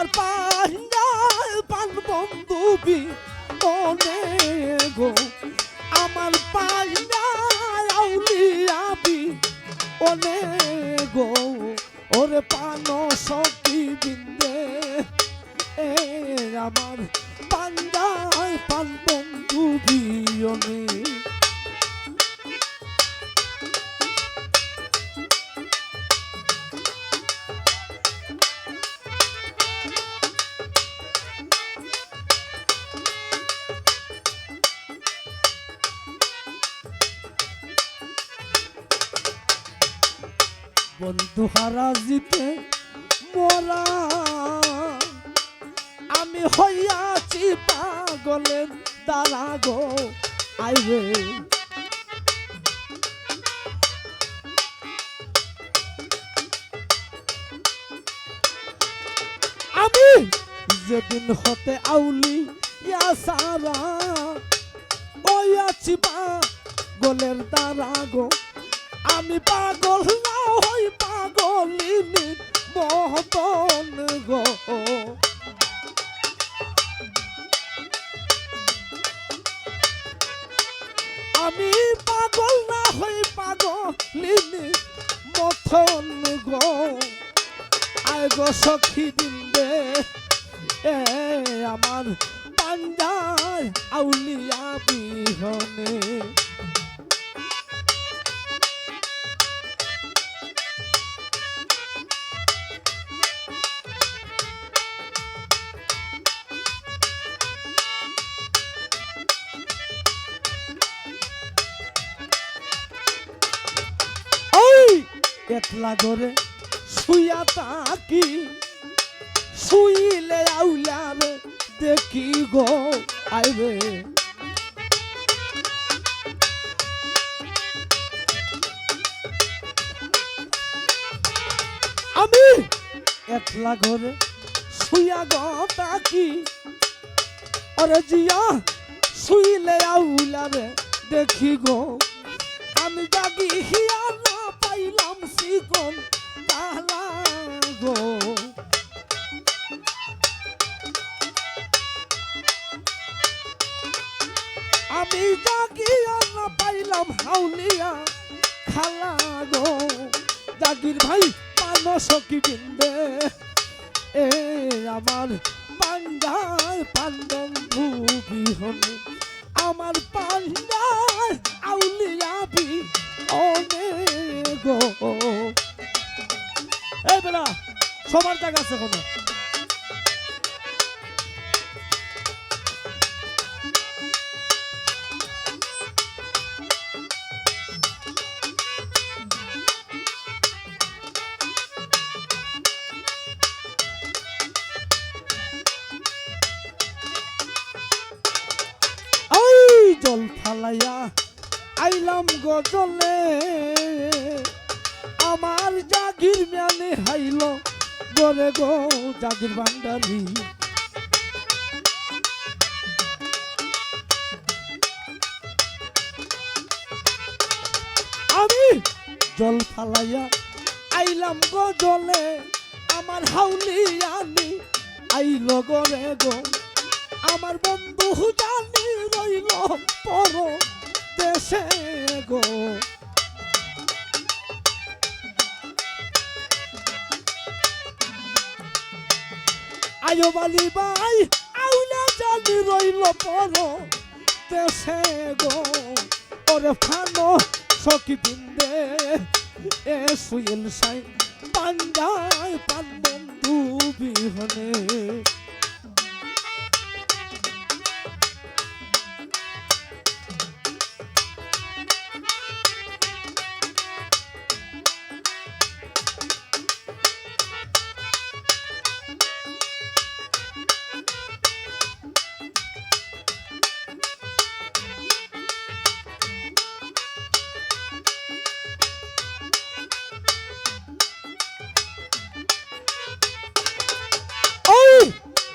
আমার পান বন্ধু বিহনে গো আমার আউলিয়া বিহনে গো ওরে পান সখী বিন্দে আমার পান বন্ধু বিহনে বন্ধু হারা জিতে মোরা আমি হইয়াছি পাগলের দ্বারা গো আইরে আমি যেদিন হতে আউলি সারা হইয়াছি পাগলের দ্বারা গো আমি পাগল না হই পাগলিনী মহতন গো আমি পাগল না হই পাগলিনী মথন গো আয় গো সখী বিন্দে আমার পাঞ্জায় আউলিয়া বিহনে একলা ধরে শুইয়া তাকি শুইলে আউলারে দেখি গো আইবে আমি একলা ঘরে শুইয়া গো তাকি ওরে জিয়া শুইলে আউলারে দেখি গো আমি জাগি হিয়া না পাইলাম শিকন কালা গো আমি জাগিয়া না পাইলাম হাউলিয়া খালা গো জাগির ভাই পান সখী বিন্দে আমার পাঞ্জায় পান বন্ধু বিহনে আমার পাঞ্জায় আউলিয়া বিহনে গো এই বেলা সবার জায়গা আছে কোনো জল ফালাইয়া আইলাম গজলে আমার জাগির ম্যানে হাইল গরে গো জাগির ভান্ডারি আমি জল ফালাইয়া আইলাম গজলে আমার হাউলিয়ানি আইল গরে গো আমার বন্ধু জানি রইল পর দেশে গো আয়ো বালি ভাই আউলা জানি রইল পর দেশে গো ওরে ফানো সখী বিন্দে শুইল সাই পাঞ্জায় পান বন্ধু বিহনে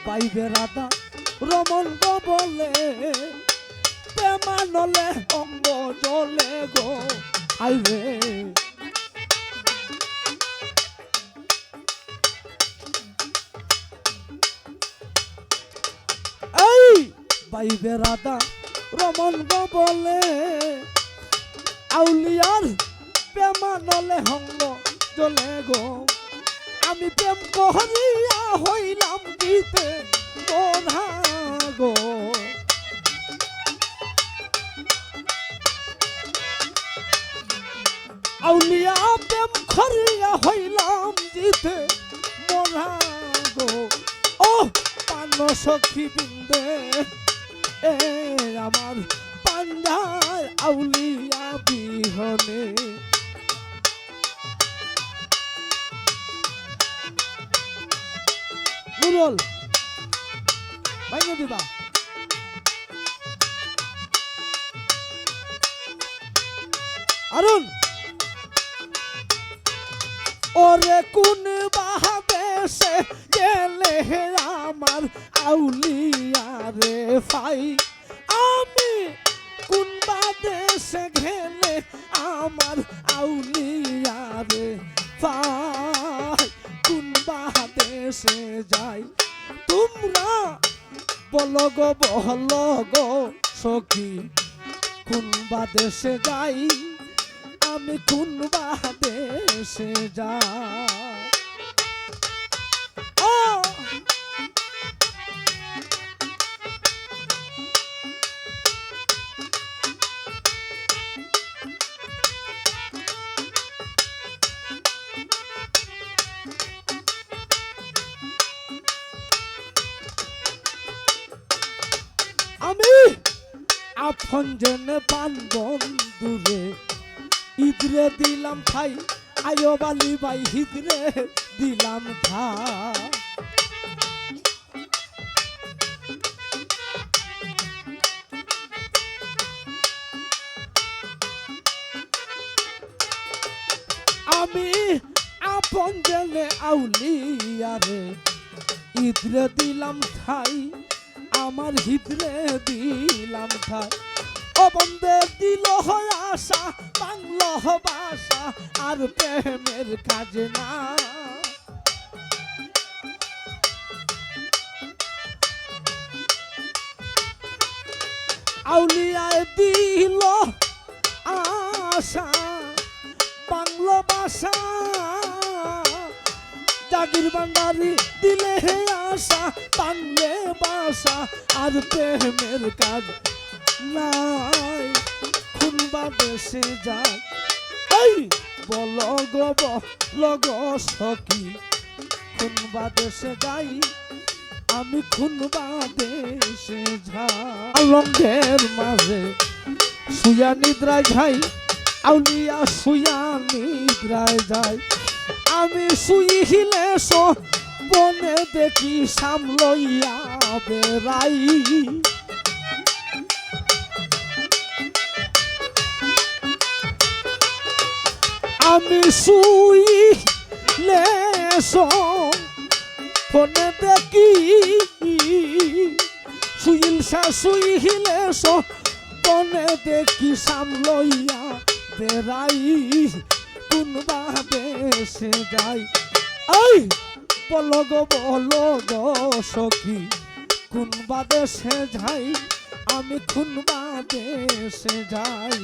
পাইবে রাধা রমন বলে প্রেমানলে অঙ্গ জলে গো আইবে পাইবে রাধা রমন গো বলে আউলিয়ার প্রেমানলে হঙ্গ জ্বলে গো আমি প্রেম করিয়া হইলাম দিতে তোরা গো আউলিয়া প্রেম করিয়া হইলাম দিতে মোরা গো ও পান সখী বিন্দে এ আমার পান্ডায় আউলিয়া বিহনে নুরুল ভাইঙ্গে দিবা আরুন ওরে কোন বাহাদেশে গেলে আমার আউলিয়া রে ফাই আমি কোন বাদেশে গেলে আমার আউলিয়া রে ফাই কোন বাদেশে যাই তোমরা বলো গো সখী কোন বাদেশে যাই আমি কোন বাদেশে যাই আমি আপন জনে পান বন্ধুরে ইদরে দিলাম খাই আয়ো বালি বাই হিদরে দিলাম খাই আমি আপন জনে আউলিয়ারে ইদরে দিলাম খাই আমার হিদরে দিলাম খাই ও বন্দে দিল হয় আশা বাংলা ভাষা আর প্রেমের খাজনা আউলিয়ায় দিল আশা বাংলা ভাষা জাগির ভান্ডারি দিলে হে আশা বাংলে ভাষা আর প্রেমের কাজ নাই কোন বাদেশে যায় এই বল গো সখী কোন বাদেশে যাই আমি কোন বাদেশে যাই লঙ্গের মাঝে শুয়া নিদ্রায় যাই আউলিয়া শুয়া নিদ্রায় যায় আমি শুইলে বনে দেখি সামলইয়া বেড়াই আমি শুইলে ফোনে দেখি শুইলে ফোনে দেখি সামলইয়া বেড়াই কোন বাদেশে যাই এই বলো গো সখী কোন বাদেশে যাই আমি কোন বাদেশে যাই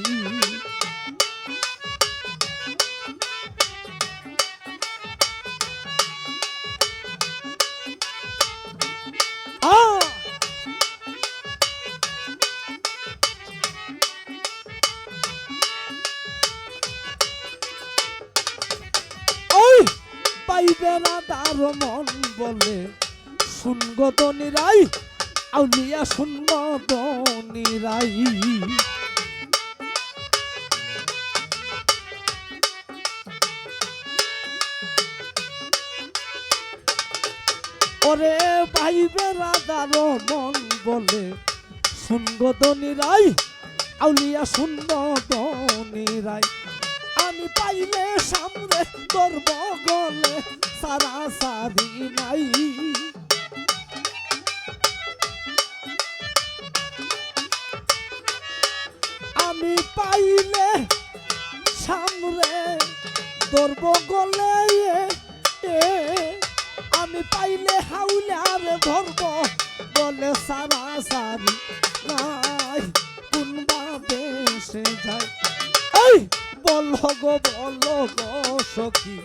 পাইবে রাধার মন বলে শুনগত নিরাই আউলিয়া শুনগত নিরাই ওরে পাইবে রাধার মন বলে শুনগত নিরাই আউলিয়া শুনগত নিরাই আমি পাইলে সামনে করব গলে সারা সারি নাই আমি পাইলে সামনে ধরব গলে আমি পাইলে হাউলে আর ধরব বলে সারা সারি নাই কোন দেশে যায় এই বলো গো সখী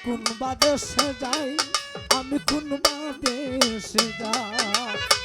কোন দেশে যাই আমি কোন দেশে যাই